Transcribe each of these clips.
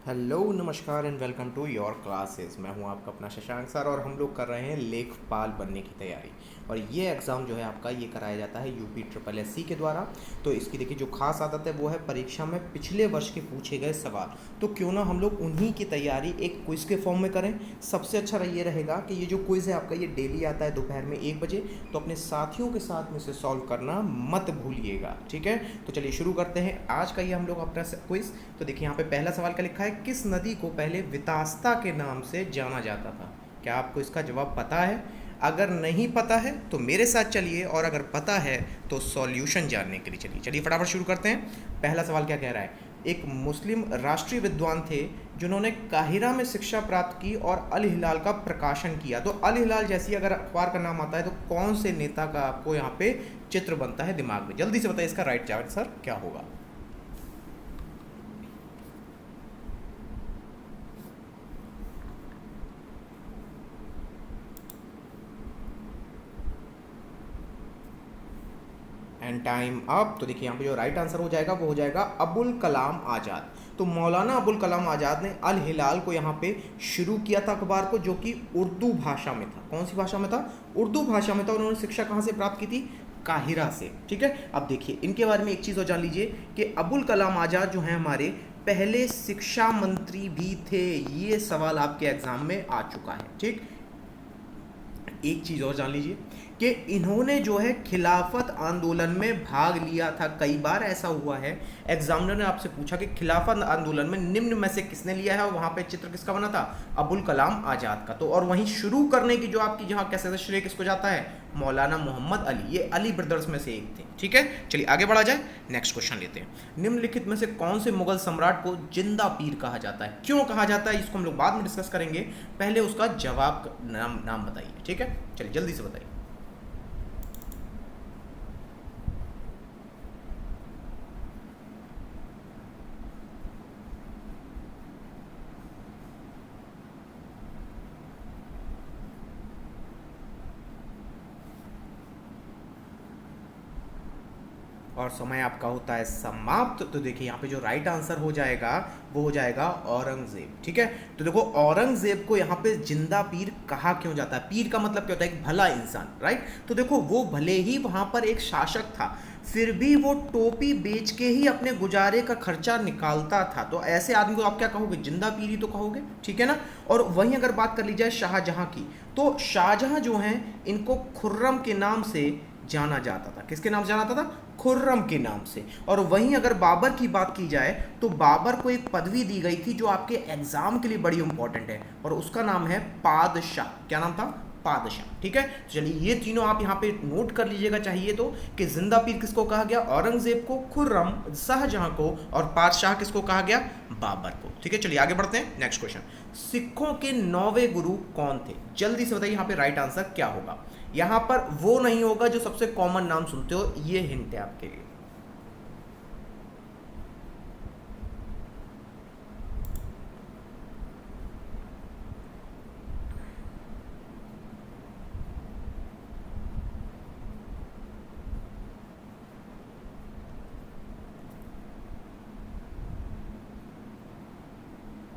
Hello नमस्कार and welcome to your classes. मैं हूं आपका अपना शशांक सर और हम लोग कर रहे हैं लेखपाल बनने की तैयारी। और ये एग्ज़ाम जो है आपका ये कराया जाता है यूपी ट्रिपल एस सी के द्वारा। तो इसकी देखिए जो खास आदत है वो है परीक्षा में पिछले वर्ष के पूछे गए सवाल। तो क्यों ना हम लोग उन्हीं की तैयारी एक क्विज़ के फॉर्म में करें। सबसे अच्छा ये रहेगा कि ये जो क्विज़ है आपका ये डेली आता है दोपहर में 1 बजे। तो अपने साथियों के साथ में से सॉल्व करना मत भूलिएगा, ठीक है। तो चलिए शुरू करते हैं आज का ये हम लोग अपना क्विज़। तो देखिए यहाँ पे पहला सवाल क्या लिखा है, किस नदी को पहले वितास्ता के नाम से जाना जाता था। क्या आपको इसका जवाब पता है? अगर नहीं पता है तो मेरे साथ चलिए, और अगर पता है तो सॉल्यूशन जानने के लिए चलिए चलिए फटाफट शुरू करते हैं। पहला सवाल क्या कह रहा है, एक मुस्लिम राष्ट्रीय विद्वान थे जिन्होंने काहिरा में शिक्षा प्राप्त की और अल हिलाल का प्रकाशन किया। तो अल हिलाल जैसी अगर अखबार का नाम आता है तो कौन से नेता का आपको यहाँ पे चित्र बनता है दिमाग में? जल्दी से बताइए इसका राइट आंसर क्या होगा। And time up. तो देखिए यहाँ पे जो राइट आंसर हो जाएगा वो हो जाएगा अबुल कलाम आज़ाद। तो मौलाना अबुल कलाम आज़ाद ने अल हिलाल को यहाँ पे शुरू किया था अखबार को, जो कि उर्दू भाषा में था। कौन सी भाषा में था? उर्दू भाषा में था। उन्होंने शिक्षा कहाँ से प्राप्त की थी? काहिरा से, ठीक है। अब देखिए इनके बारे में एक चीज़ और जान लीजिए कि अबुल कलाम आज़ाद जो हैं हमारे पहले शिक्षा मंत्री भी थे। ये सवाल आपके एग्जाम में आ चुका है, ठीक। एक चीज़ और जान लीजिए कि इन्होंने जो है खिलाफत आंदोलन में भाग लिया था। कई बार ऐसा हुआ है एग्जामिनर ने आपसे पूछा कि खिलाफत आंदोलन में निम्न में से किसने लिया है, और वहां पे चित्र किसका बना था? अबुल कलाम आज़ाद का। तो और वहीं शुरू करने की जो आपकी जहां कैसे श्रेय किसको जाता है? मौलाना मोहम्मद अली। ये अली ब्रदर्स में से एक थे, ठीक है। चलिए आगे बढ़ा जाए, नेक्स्ट क्वेश्चन लेते हैं। निम्नलिखित में से कौन से मुगल सम्राट को जिंदा पीर कहा जाता है? क्यों कहा जाता है इसको हम लोग बाद में डिस्कस करेंगे, पहले उसका जवाब नाम बताइए, ठीक है। चलिए जल्दी से बताइए। और समय आपका होता है समाप्त। तो देखिए यहाँ पे जो राइट आंसर हो जाएगा वो हो जाएगा औरंगजेब, ठीक है। तो देखो औरंगजेब को यहाँ पे जिंदा पीर कहा क्यों जाता है? पीर का मतलब क्या होता है? एक भला इंसान, राइट। तो देखो वो भले ही वहां पर एक शासक था, फिर भी वो टोपी बेच के ही अपने गुजारे का खर्चा निकालता था। तो ऐसे आदमी को आप क्या कहोगे? जिंदा पीर ही तो कहोगे, ठीक है ना। और वहीं अगर बात कर ली जाए शाहजहां की, तो शाहजहां जो हैं इनको खुर्रम के नाम से जाना जाता था। किसके नाम से जाना जाता था? खुर्रम के नाम से। और वहीं अगर बाबर की बात की जाए तो बाबर को एक पदवी दी गई थी जो आपके एग्जाम के लिए बड़ी इंपॉर्टेंट है, और उसका नाम है पादशाह। क्या नाम था? पादशाह, ठीक है। चलिए ये तीनों आप यहाँ पे नोट कर लीजिएगा चाहिए तो, कि जिंदा पीर किसको कहा गया? औरंगजेब को, खुर्रम शाहजहां को, और पादशाह किसको कहा गया? बाबर को, ठीक है। चलिए आगे बढ़ते हैं, नेक्स्ट क्वेश्चन। सिखों के 9वें गुरु कौन थे? जल्दी से बताइए यहाँ पे राइट आंसर क्या होगा। यहां पर वो नहीं होगा जो सबसे कॉमन नाम सुनते हो, ये हिंट है आपके लिए।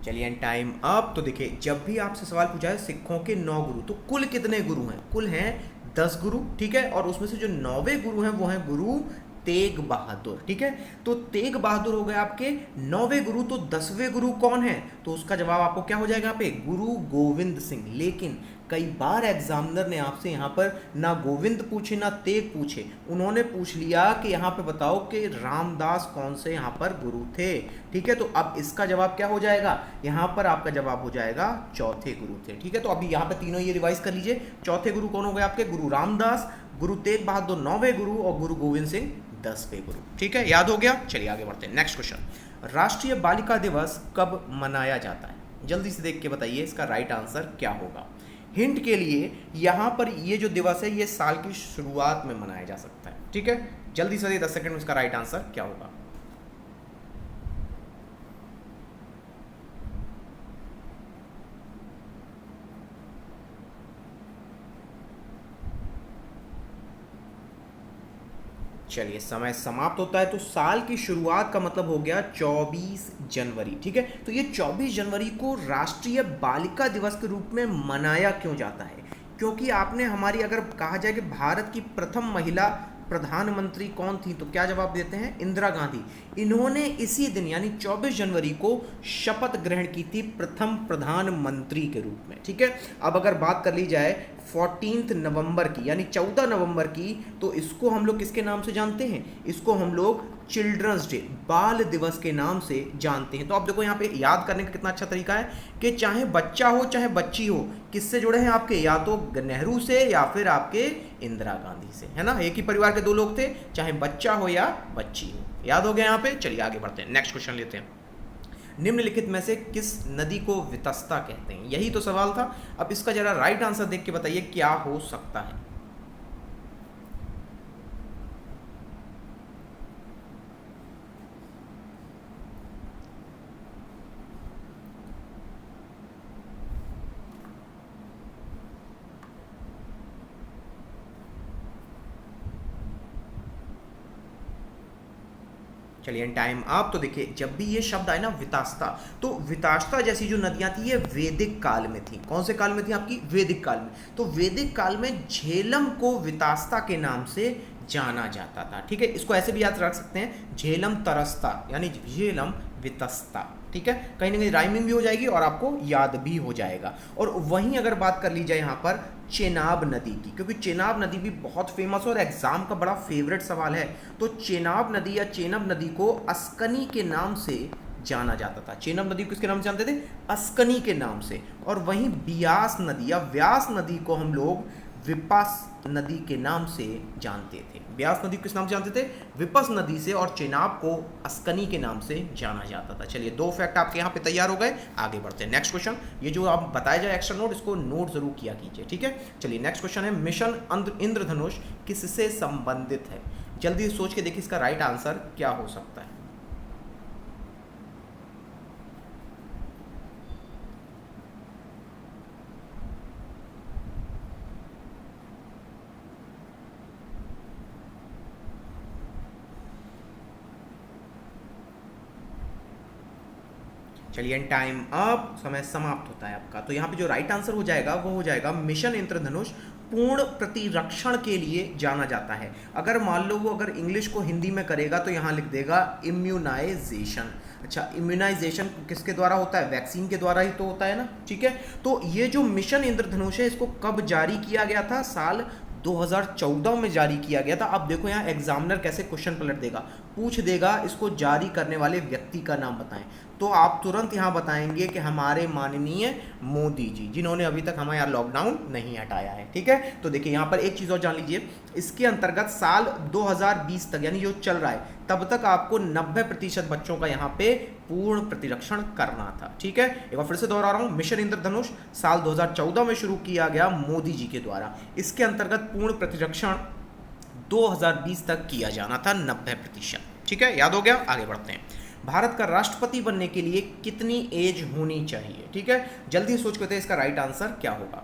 चलिए टाइम अप। तो देखिए जब भी आपसे सवाल पूछा है सिखों के 9 गुरु, तो कुल कितने गुरु हैं? कुल हैं 10 गुरु, ठीक है। और उसमें से जो 9वें गुरु हैं वो हैं गुरु तेग बहादुर, ठीक है। तो तेग बहादुर हो गए आपके 9वें गुरु। तो 10वें गुरु कौन है? तो उसका जवाब आपको क्या हो जाएगा यहाँ पे? गुरु गोविंद सिंह। लेकिन कई बार एग्जामिनर ने आपसे यहाँ पर ना गोविंद पूछे ना तेग पूछे, उन्होंने पूछ लिया कि यहाँ पे बताओ कि रामदास कौन से यहाँ पर गुरु थे, ठीक है। तो अब इसका जवाब क्या हो जाएगा? यहाँ पर आपका जवाब हो जाएगा चौथे गुरु थे, ठीक है। तो अभी यहाँ पे तीनों ये रिवाइज कर लीजिए। चौथे गुरु कौन हो गए आपके? गुरु रामदास, गुरु तेग बहादुर 9वें गुरु, और गुरु गोविंद सिंह 10वें गुरु, ठीक है। याद हो गया? चलिए आगे बढ़ते हैं, नेक्स्ट क्वेश्चन। राष्ट्रीय बालिका दिवस कब मनाया जाता है? जल्दी से देख के बताइए इसका राइट आंसर क्या होगा। हिंट के लिए यहाँ पर ये जो दिवस है ये साल की शुरुआत में मनाया जा सकता है, ठीक है। जल्दी से 10 सेकंड में इसका राइट आंसर क्या होगा। चलिए समय समाप्त होता है। तो साल की शुरुआत का मतलब हो गया 24 जनवरी, ठीक है। तो ये 24 जनवरी को राष्ट्रीय बालिका दिवस के रूप में मनाया क्यों जाता है? क्योंकि आपने हमारी, अगर कहा जाए कि भारत की प्रथम महिला प्रधानमंत्री कौन थी, तो क्या जवाब देते हैं? इंदिरा गांधी। इन्होंने इसी दिन यानी 24 जनवरी को शपथ ग्रहण की थी प्रथम प्रधानमंत्री के रूप में, ठीक है। अब अगर बात कर ली जाए 14 नवंबर की यानी 14 नवंबर की, तो इसको हम लोग किसके नाम से जानते हैं? इसको हम लोग चिल्ड्रंस डे, बाल दिवस के नाम से जानते हैं। तो आप देखो यहाँ पे याद करने का कितना अच्छा तरीका है कि चाहे बच्चा हो चाहे बच्ची हो, किससे जुड़े हैं आपके? या तो नेहरू से या फिर आपके इंदिरा गांधी से, है ना। एक ही परिवार के दो लोग थे, चाहे बच्चा हो या बच्ची हो। याद हो गया यहाँ पे। चलिए आगे बढ़ते हैं, नेक्स्ट क्वेश्चन लेते हैं। निम्नलिखित में से किस नदी को वितस्ता कहते हैं? यही तो सवाल था। अब इसका जरा राइट आंसर देख के बताइए क्या हो सकता है। चलिए टाइम आप। तो देखिए जब भी ये शब्द आए ना वितास्ता, तो वितास्ता जैसी जो नदियां थी ये वैदिक काल में थी। कौन से काल में थी आपकी? वैदिक काल में। तो वैदिक काल में झेलम को वितास्ता के नाम से जाना जाता था, ठीक है। इसको ऐसे भी याद रख सकते हैं, झेलम तरसता यानी झेलम वितस्ता, ठीक है। कहीं ना कहीं राइमिंग भी हो जाएगी और आपको याद भी हो जाएगा। और वहीं अगर बात कर ली जाए यहाँ पर चेनाब नदी की, क्योंकि चेनाब नदी भी बहुत फेमस और एग्जाम का बड़ा फेवरेट सवाल है। तो चेनाब नदी या चेनाब नदी को अस्कनी के नाम से जाना जाता था। चेनाब नदी को किसके नाम से जानते थे? अस्कनी के नाम से। और वहीं बियास नदी या व्यास नदी को हम लोग विपास नदी के नाम से जानते थे। ब्यास नदी को किस नाम से जानते थे? विपस नदी से। और चेनाब को अस्कनी के नाम से जाना जाता था। चलिए दो फैक्ट आपके यहाँ पे तैयार हो गए। आगे बढ़ते हैं, नेक्स्ट क्वेश्चन। ये जो आप बताया जाए एक्स्ट्रा नोट, इसको नोट जरूर किया कीजिए, ठीक है। चलिए नेक्स्ट क्वेश्चन है, मिशन इंद्रधनुष किससे संबंधित है? जल्दी सोच के देखिए इसका राइट आंसर क्या हो सकता है। चलिए टाइम अप, समय समाप्त होता है आपका। तो यहाँ पे जो राइट आंसर हो जाएगा वो हो जाएगा मिशन इंद्रधनुष पूर्ण प्रतिरक्षण के लिए जाना जाता है। अगर मान लो वो अगर इंग्लिश को हिंदी में करेगा तो यहाँ लिख देगा इम्यूनाइजेशन। अच्छा, इम्यूनाइजेशन किसके द्वारा होता है? वैक्सीन के द्वारा ही तो होता है ना, ठीक है। तो ये जो मिशन इंद्रधनुष है इसको कब जारी किया गया था? साल 2014 में जारी किया गया था। अब देखो यहाँ एग्जामिनर कैसे क्वेश्चन पलट देगा, पूछ देगा इसको जारी करने वाले व्यक्ति का नाम बताएं। तो आप तुरंत यहाँ बताएंगे कि हमारे माननीय मोदी जी, जिन्होंने अभी तक हमारे यहाँ लॉकडाउन नहीं हटाया है, ठीक है। तो देखिए यहाँ पर एक चीज़ और जान लीजिए, इसके अंतर्गत साल 2020 तक यानी जो चल रहा है तब तक आपको 90% बच्चों का यहाँ पे पूर्ण प्रतिरक्षण करना था, ठीक है। एक बार फिर से दोहरा रहा हूँ, मिशन इंद्रधनुष साल 2014 में शुरू किया गया मोदी जी के द्वारा। इसके अंतर्गत पूर्ण प्रतिरक्षण 2020 तक किया जाना था 90%, ठीक है। याद हो गया। आगे बढ़ते हैं। भारत का राष्ट्रपति बनने के लिए कितनी एज होनी चाहिए? ठीक है, जल्दी सोच करते हैं इसका राइट आंसर क्या होगा।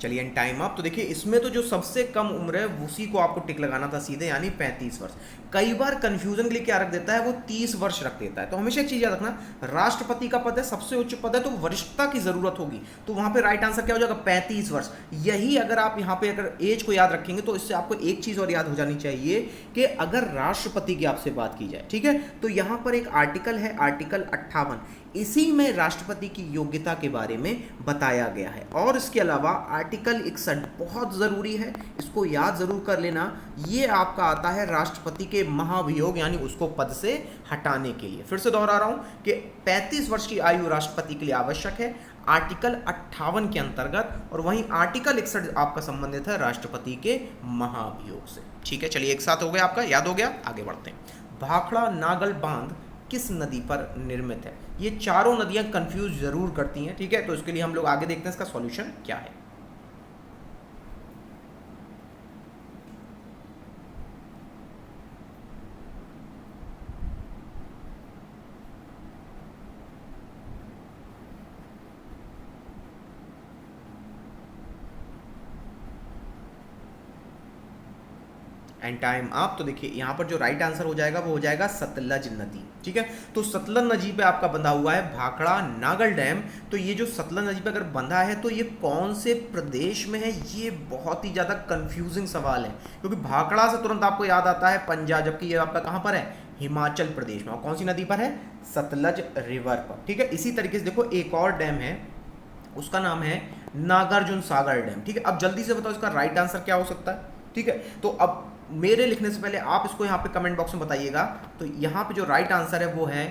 चलिए टाइम अप। तो देखिए इसमें तो जो सबसे कम उम्र है उसी को आपको टिक लगाना था सीधे, यानी 35 वर्ष। कई बार कंफ्यूजन के लिए क्या रख देता है वो 30 वर्ष रख देता है। तो हमेशा एक चीज याद रखना, राष्ट्रपति का पद है, सबसे उच्च पद है, तो वरिष्ठता की जरूरत होगी। तो वहां पे राइट आंसर क्या हो जाएगा? 35 वर्ष। यही अगर आप यहाँ पे अगर एज को याद रखेंगे तो इससे आपको एक चीज और याद हो जानी चाहिए कि अगर राष्ट्रपति की आपसे बात की जाए, ठीक है, तो यहाँ पर एक आर्टिकल है, आर्टिकल 58, इसी में राष्ट्रपति की योग्यता के बारे में बताया गया है। और इसके अलावा आर्टिकल 61 बहुत ज़रूरी है, इसको याद ज़रूर कर लेना। ये आपका आता है राष्ट्रपति के महाभियोग, यानी उसको पद से हटाने के लिए। फिर से दोहरा रहा हूँ कि 35 वर्ष की आयु राष्ट्रपति के लिए आवश्यक है आर्टिकल 58 के अंतर्गत, और वहीं आर्टिकल 61 आपका संबंधित है राष्ट्रपति के महाभियोग से, ठीक है। चलिए एक साथ हो गया आपका, याद हो गया। आगे बढ़ते हैं। भाखड़ा नागल बांध किस नदी पर निर्मित है? ये चारों नदियां कंफ्यूज जरूर करती हैं, ठीक है, तो इसके लिए हम लोग आगे देखते हैं इसका सॉल्यूशन क्या है। एंड टाइम आप, तो देखिए यहाँ पर जो राइट आंसर हो जाएगा वो हो जाएगा सतलज नदी, ठीक है। तो सतलज नदी पे आपका बंधा हुआ है भाखड़ा नागल डैम। तो ये जो सतलज नदी पे अगर बंधा है तो ये कौन से प्रदेश में है? ये बहुत ही ज़्यादा कंफ्यूजिंग सवाल है, क्योंकि भाखड़ा से तुरंत आपको याद आता है पंजाब, जबकि ये आपका कहाँ पर है? हिमाचल प्रदेश में। और कौन सी नदी पर है? सतलज रिवर पर, ठीक है। इसी तरीके से देखो एक और डैम है, उसका नाम है नागार्जुन सागर डैम, ठीक है। अब जल्दी से बताओ इसका राइट आंसर क्या हो सकता है, ठीक है। तो अब मेरे लिखने से पहले आप इसको यहाँ पे कमेंट बॉक्स में बताइएगा। तो यहाँ पे जो राइट आंसर है वो है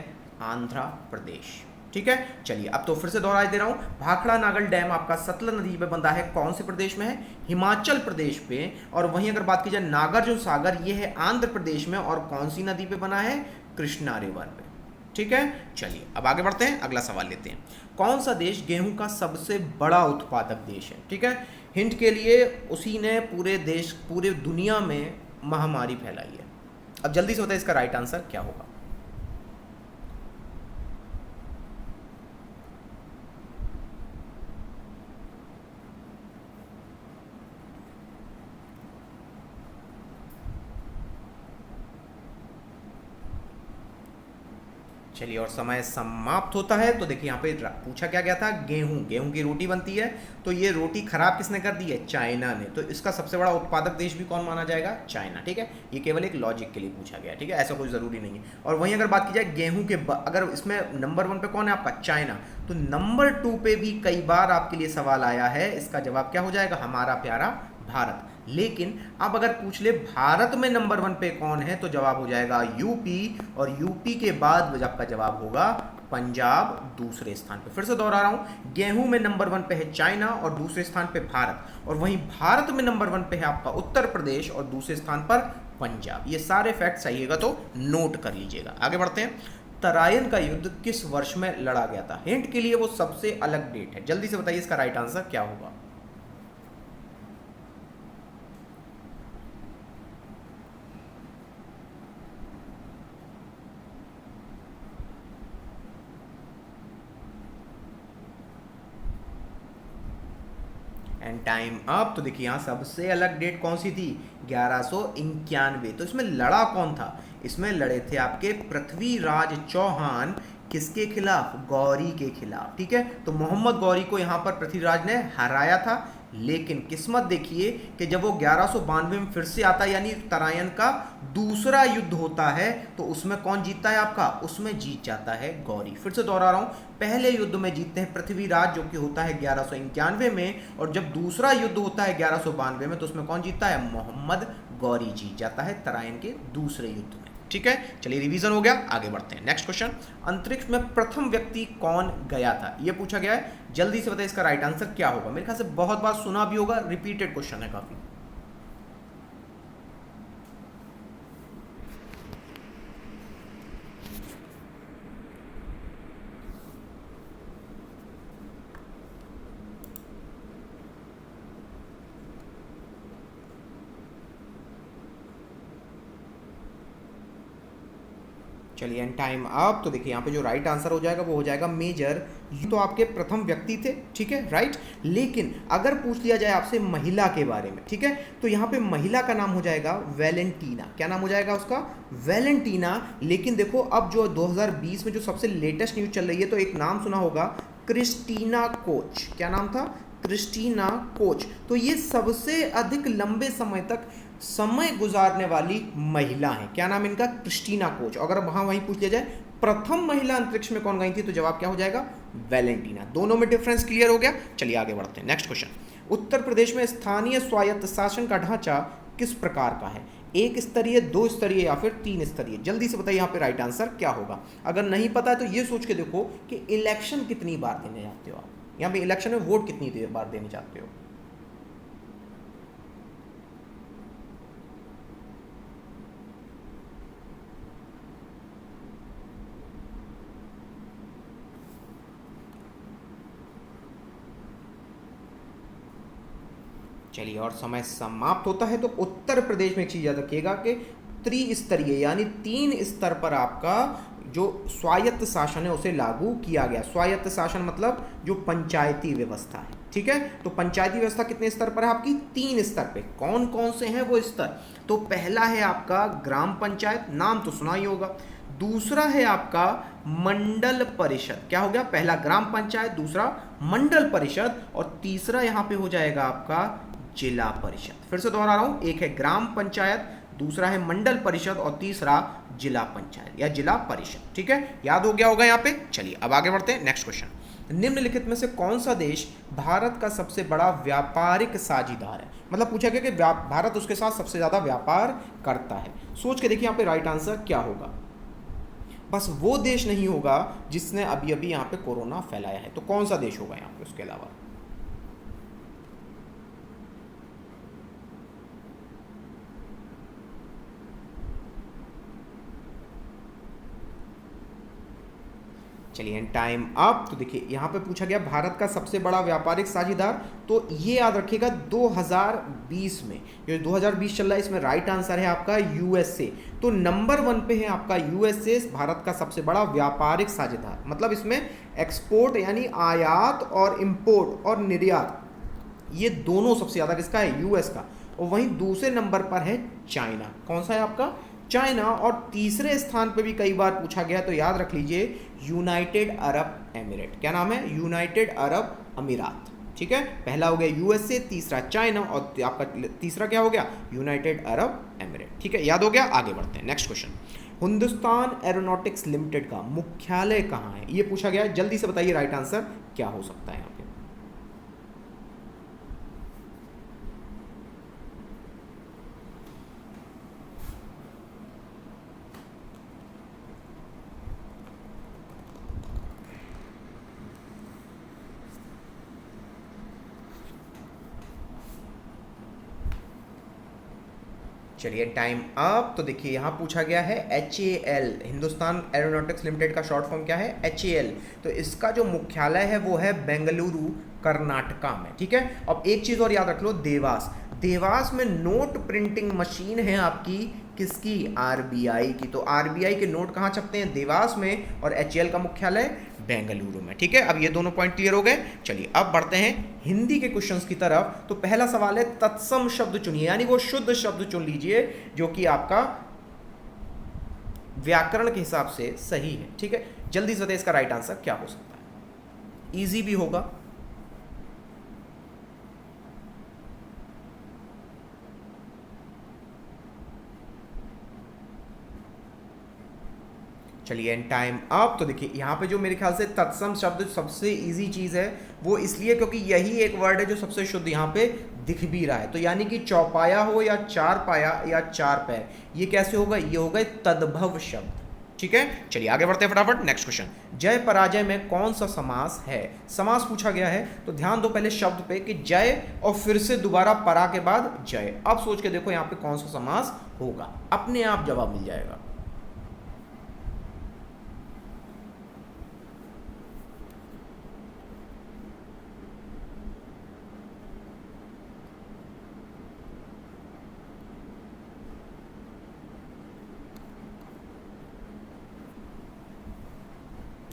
आंध्र प्रदेश, ठीक है। चलिए अब तो फिर से दोहरा दे रहा हूँ, भाखड़ा नागल डैम आपका सतलज नदी पे बंधा है, कौन से प्रदेश में है? हिमाचल प्रदेश पे। और वहीं अगर बात की जाए नागार्जुन सागर, ये है आंध्र प्रदेश में, और कौन सी नदी पे बना है? कृष्णा रिवर पे, ठीक है। चलिए अब आगे बढ़ते हैं, अगला सवाल लेते हैं। कौन सा देश गेहूं का सबसे बड़ा उत्पादक देश है, ठीक है। हिंट के लिए, उसी ने पूरे देश, पूरे दुनिया में महामारी फैलाई है। अब जल्दी से बताइए इसका राइट आंसर क्या होगा। चलिए और समय समाप्त होता है। तो देखिए यहाँ पे पूछा क्या गया था? गेहूं, गेहूं की रोटी बनती है। तो ये रोटी खराब किसने कर दी है? चाइना ने। तो इसका सबसे बड़ा उत्पादक देश भी कौन माना जाएगा? चाइना, ठीक है। ये केवल एक लॉजिक के लिए पूछा गया, ठीक है, ऐसा कोई ज़रूरी नहीं है। और वहीं अगर बात की जाए गेहूं के अगर इसमें नंबर 1 पे कौन है आपका? चाइना। तो नंबर 2 पे भी कई बार आपके लिए सवाल आया है, इसका जवाब क्या हो जाएगा? हमारा प्यारा भारत। लेकिन अब अगर पूछ ले भारत में नंबर 1 पे कौन है, तो जवाब हो जाएगा यूपी। और यूपी के बाद आपका जवाब होगा पंजाब दूसरे स्थान पे। फिर से दोहरा रहा हूं, गेहूं में नंबर 1 पे है चाइना और दूसरे स्थान पे भारत। और वहीं भारत में नंबर 1 पे है आपका उत्तर प्रदेश और दूसरे स्थान पर पंजाब। ये सारे फैक्ट चाहिएगा तो नोट कर लीजिएगा। आगे बढ़ते हैं। तराइन का युद्ध किस वर्ष में लड़ा गया था? हिंट के लिए वो सबसे अलग डेट है, जल्दी से बताइए इसका राइट आंसर क्या होगा। And time up. तो देखिए यहाँ सबसे अलग डेट कौन सी थी? 1191। तो इसमें लड़ा कौन था? इसमें लड़े थे आपके पृथ्वीराज चौहान। किसके खिलाफ? गौरी के खिलाफ, ठीक है। तो मोहम्मद गौरी को यहाँ पर पृथ्वीराज ने हराया था। लेकिन किस्मत देखिए कि जब वो 1192 में फिर से आता है, यानी तराइन का दूसरा युद्ध होता है, तो उसमें कौन जीतता है आपका? उसमें जीत जाता है गौरी। फिर से दोहरा रहा हूं, पहले युद्ध में जीतते हैं पृथ्वीराज, जो कि होता है 1191 में, और जब दूसरा युद्ध होता है 1192 में, तो उसमें कौन जीतता है? मोहम्मद गौरी जीत जाता है तराइन के दूसरे युद्ध में, ठीक है। चलिए रिवीजन हो गया, आगे बढ़ते हैं। नेक्स्ट क्वेश्चन, अंतरिक्ष में प्रथम व्यक्ति कौन गया था? यह पूछा गया है, जल्दी से बताइए इसका राइट आंसर क्या होगा। मेरे ख्याल से बहुत बार सुना भी होगा, रिपीटेड क्वेश्चन है काफी। चलिए एंड टाइम अप। तो देखिए यहाँ पे जो राइट आंसर हो जाएगा वो हो जाएगा मेजर। ये तो आपके प्रथम व्यक्ति थे, ठीक है, राइट। लेकिन अगर पूछ लिया जाए आपसे महिला के बारे में, ठीक है, तो यहाँ पे महिला का नाम हो जाएगा वैलेंटीना। क्या नाम हो जाएगा उसका? वैलेंटीना। लेकिन देखो अब जो 2020 में जो सबसे लेटेस्ट न्यूज चल रही है, तो एक नाम सुना होगा, क्रिस्टीना कोच। क्या नाम था? Christina coach. तो ये सबसे अधिक लंबे समय तक समय गुजारने वाली महिला है। क्या नाम इनका? Christina coach. अगर वहां वहीं पूछ लिया जाए प्रथम महिला अंतरिक्ष में कौन गई थी, तो जवाब क्या हो जाएगा? वैलेंटीना। दोनों में डिफरेंस क्लियर हो गया। चलिए आगे बढ़ते हैं। नेक्स्ट क्वेश्चन, उत्तर प्रदेश में स्थानीय स्वायत्त शासन का ढांचा किस प्रकार का है? एक स्तरीय, 2 स्तरीय या फिर 3 स्तरीय? जल्दी से बताइए यहाँ पे राइट आंसर क्या होगा। अगर नहीं पता है तो ये सोच के देखो कि इलेक्शन कितनी बार देने जाते हो आप, यहाँ पे इलेक्शन में वोट कितनी बार देने जाते हो। चलिए, और समय समाप्त होता है। तो उत्तर प्रदेश में एक चीज़ याद रखिएगा कि त्रिस्तरीय यानी 3 स्तर पर आपका जो स्वायत्त शासन है उसे लागू किया गया। स्वायत्त शासन मतलब जो पंचायती व्यवस्था है, ठीक है। तो पंचायती व्यवस्था कितने स्तर पर है आपकी? 3 स्तर पे। कौन कौन से हैं वो स्तर? तो पहला है आपका ग्राम पंचायत, नाम तो सुना ही होगा। दूसरा है आपका मंडल परिषद। क्या हो गया? पहला ग्राम पंचायत, दूसरा मंडल परिषद, और तीसरा यहाँ पे हो जाएगा आपका जिला परिषद। फिर से दोहरा रहा हूं, एक है ग्राम पंचायत, दूसरा है मंडल परिषद, और तीसरा जिला पंचायत या जिला परिषद। ठीक है, याद हो गया होगा यहाँ पे। चलिए अब आगे बढ़ते हैं। नेक्स्ट क्वेश्चन, निम्नलिखित में से कौन सा देश भारत का सबसे बड़ा व्यापारिक साझीदार है? मतलब पूछा गया कि भारत उसके साथ सबसे ज्यादा व्यापार करता है। सोच के देखिए यहाँ पे राइट आंसर क्या होगा। बस वो देश नहीं होगा जिसने अभी अभी यहाँ पे कोरोना फैलाया है। तो कौन सा देश होगा यहाँ पे उसके अलावा? चलिए टाइम अप। तो देखिए यहाँ पे पूछा गया भारत का सबसे बड़ा व्यापारिक साझीदार, तो ये याद रखिएगा 2020 में, ये 2020 चल रहा है, इसमें राइट आंसर है आपका यूएसए। तो नंबर 1 पे है आपका यूएसए, भारत का सबसे बड़ा व्यापारिक साझीदार। मतलब इसमें एक्सपोर्ट यानी आयात और इंपोर्ट और निर्यात, ये दोनों सबसे ज़्यादा किसका है? यूएस का। और वहीं दूसरे नंबर पर है चाइना। कौन सा है आपका? चाइना। और तीसरे स्थान पे भी कई बार पूछा गया, तो याद रख लीजिए यूनाइटेड अरब एमिरेट। क्या नाम है? यूनाइटेड अरब अमीरात। ठीक है, पहला हो गया यूएसए, तीसरा चाइना, और आपका तीसरा क्या हो गया? United Arab emirate. ठीक है, याद हो गया। आगे बढ़ते हैं। Next question, Hindustan aeronautics limited का मुख्यालय कहाँ है? ये पूछा गया है, जल्दी से बताइए राइट आंसर क्या हो सकता है यहाँ पे। चलिए टाइम अप। तो देखिए यहाँ पूछा गया है HAL, हिंदुस्तान एरोनॉटिक्स लिमिटेड का शॉर्ट फॉर्म क्या है? HAL। तो इसका जो मुख्यालय है वो है बेंगलुरु, कर्नाटका में। ठीक है, अब एक चीज़ और याद रख लो, देवास। देवास में नोट प्रिंटिंग मशीन है आपकी, किसकी? RBI की। तो RBI के नोट कहाँ छपते हैं? देवास में। और HAL का मुख्यालय बेंगलुरु में। ठीक है, अब ये दोनों पॉइंट क्लियर हो गए। चलिए अब बढ़ते हैं हिंदी के क्वेश्चंस की तरफ। तो पहला सवाल है तत्सम शब्द चुनिए, यानी वो शुद्ध शब्द चुन लीजिए जो कि आपका व्याकरण के हिसाब से सही है। ठीक है, जल्दी से बताइए इसका राइट आंसर क्या हो सकता है। इजी भी होगा। चलिए टाइम अप। तो देखिए यहाँ पे जो मेरे ख्याल से तत्सम शब्द सबसे इजी चीज़ है, वो इसलिए क्योंकि यही एक वर्ड है जो सबसे शुद्ध यहाँ पे दिख भी रहा है। तो यानी कि चौपाया हो या चार पाया या चार पैर, ये कैसे होगा? ये होगा तद्भव शब्द। ठीक है, चलिए आगे बढ़ते हैं फटाफट। नेक्स्ट क्वेश्चन, जय पराजय में कौन सा समास है? समास पूछा गया है, तो ध्यान दो पहले शब्द पे कि जय और फिर से दोबारा परा के बाद जय। अब सोच के देखो यहाँ पे कौन सा समास होगा, अपने आप जवाब मिल जाएगा।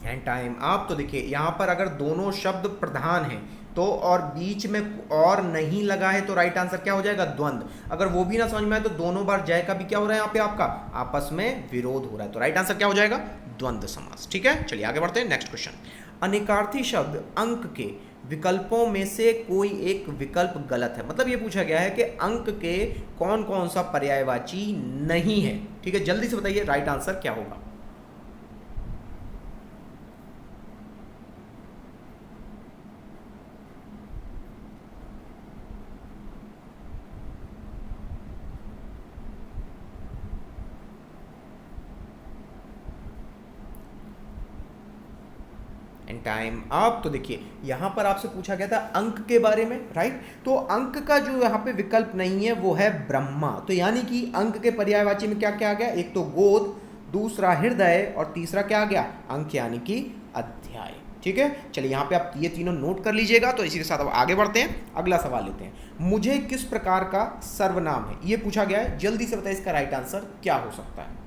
एंड टाइम आप। तो देखिए यहाँ पर अगर दोनों शब्द प्रधान हैं तो, और बीच में और नहीं लगा है, तो राइट आंसर क्या हो जाएगा? द्वंद्व। अगर वो भी ना समझ में आए तो दोनों बार जय का भी क्या हो रहा है यहाँ पे? आपका आपस में विरोध हो रहा है। तो राइट आंसर क्या हो जाएगा? द्वंद्व समास। ठीक है, चलिए आगे बढ़ते हैं। नेक्स्ट क्वेश्चन, अनेकार्थी शब्द अंक के विकल्पों में से कोई एक विकल्प गलत है। मतलब ये पूछा गया है कि अंक के कौन कौन सा पर्यायवाची नहीं है। ठीक है, जल्दी से बताइए राइट आंसर क्या होगा। And time up. तो देखिए यहाँ पर आपसे पूछा गया था अंक के बारे में, राइट? तो अंक का जो यहाँ पे विकल्प नहीं है वो है ब्रह्मा। तो यानी कि अंक के पर्यायवाची में क्या क्या आ गया? एक तो गोद, दूसरा हृदय, और तीसरा क्या आ गया? अंक यानी कि अध्याय। ठीक है, चलिए यहाँ पे आप ये तीनों नोट कर लीजिएगा। तो इसी के साथ अब आगे बढ़ते हैं, अगला सवाल लेते हैं। मुझे किस प्रकार का सर्वनाम है, ये पूछा गया है। जल्दी से बताइए इसका राइट आंसर क्या हो सकता है।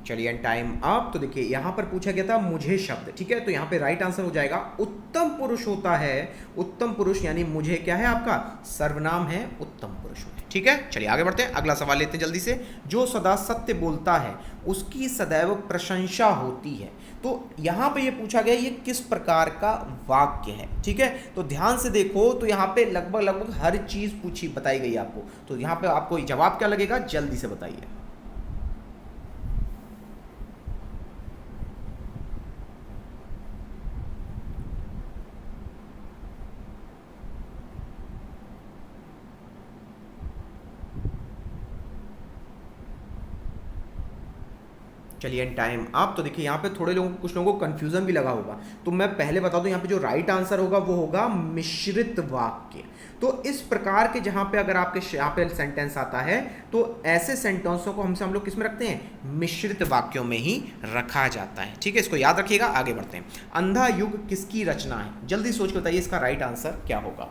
चलिए टाइम अप। तो देखिए यहाँ पर पूछा गया था मुझे शब्द, ठीक है, तो यहाँ पे राइट आंसर हो जाएगा उत्तम पुरुष होता है। उत्तम पुरुष यानी मुझे क्या है, आपका सर्वनाम है उत्तम पुरुष में, ठीक है। चलिए आगे बढ़ते हैं, अगला सवाल लेते हैं जल्दी से। जो सदा सत्य बोलता है उसकी सदैव प्रशंसा होती है। तो यहाँ पे ये पूछा गया ये किस प्रकार का वाक्य है, ठीक है। तो ध्यान से देखो, तो यहाँ पे लगभग लगभग हर चीज पूछी बताई गई आपको। तो यहाँ पे आपको जवाब क्या लगेगा, जल्दी से बताइए। चलिए टाइम आप। तो देखिए यहाँ पे थोड़े लोगों को, कुछ लोगों को कंफ्यूजन भी लगा होगा, तो मैं पहले बता दूं यहाँ पे जो राइट आंसर होगा वो होगा मिश्रित वाक्य। तो इस प्रकार के जहाँ पे अगर आपके यहाँ पे सेंटेंस आता है तो ऐसे सेंटेंसों को हम लोग किस में रखते हैं, मिश्रित वाक्यों में ही रखा जाता है, ठीक है। इसको याद रखिएगा। आगे बढ़ते हैं। अंधा युग किसकी रचना है, जल्दी सोच के बताइए इसका राइट आंसर क्या होगा।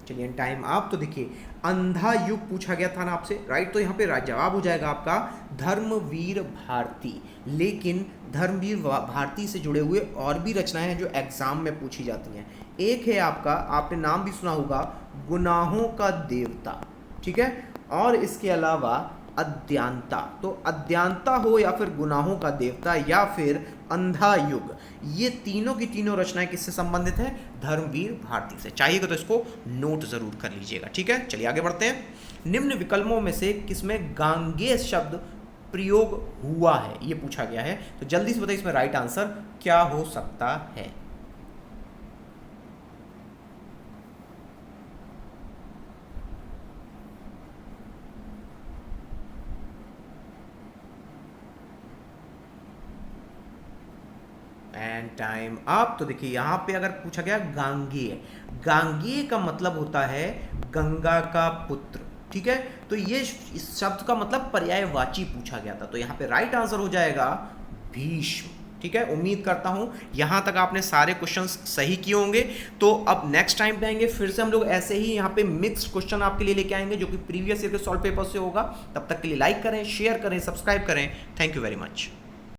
चलिए टाइम आप। तो देखिए अंधा युग पूछा गया था ना आपसे, राइट। तो यहाँ पे जवाब हो जाएगा आपका धर्मवीर भारती। लेकिन धर्मवीर भारती से जुड़े हुए और भी रचनाएं हैं जो एग्जाम में पूछी जाती हैं। एक है आपका, आपने नाम भी सुना होगा, गुनाहों का देवता, ठीक है। और इसके अलावा अद्यांता। तो अद्यांता हो या फिर गुनाहों का देवता या फिर अंधा युग, ये तीनों की तीनों रचनाएं किससे संबंधित है, धर्मवीर भारती से। चाहिएगा तो इसको नोट जरूर कर लीजिएगा, ठीक है। चलिए आगे बढ़ते हैं। निम्न विकल्पों में से किसमें गांगेय शब्द प्रयोग हुआ है, ये पूछा गया है। तो जल्दी से बताइए इसमें राइट आंसर क्या हो सकता है। And time up. तो देखिए यहाँ पे अगर पूछा गया गांगेय, गांगेय का मतलब होता है गंगा का पुत्र, ठीक है। तो ये इस शब्द का मतलब पर्यायवाची पूछा गया था। तो यहाँ पे राइट आंसर हो जाएगा भीष्म, ठीक है। उम्मीद करता हूँ यहाँ तक आपने सारे क्वेश्चंस सही किए होंगे। तो अब नेक्स्ट टाइम पे आएंगे फिर से हम लोग ऐसे ही यहाँ पे मिक्स्ड क्वेश्चन आपके लिए लेके आएंगे जो कि प्रीवियस ईयर के सॉल्व पेपर से होगा। तब तक के लिए लाइक करें, शेयर करें, सब्सक्राइब करें। Thank you very much.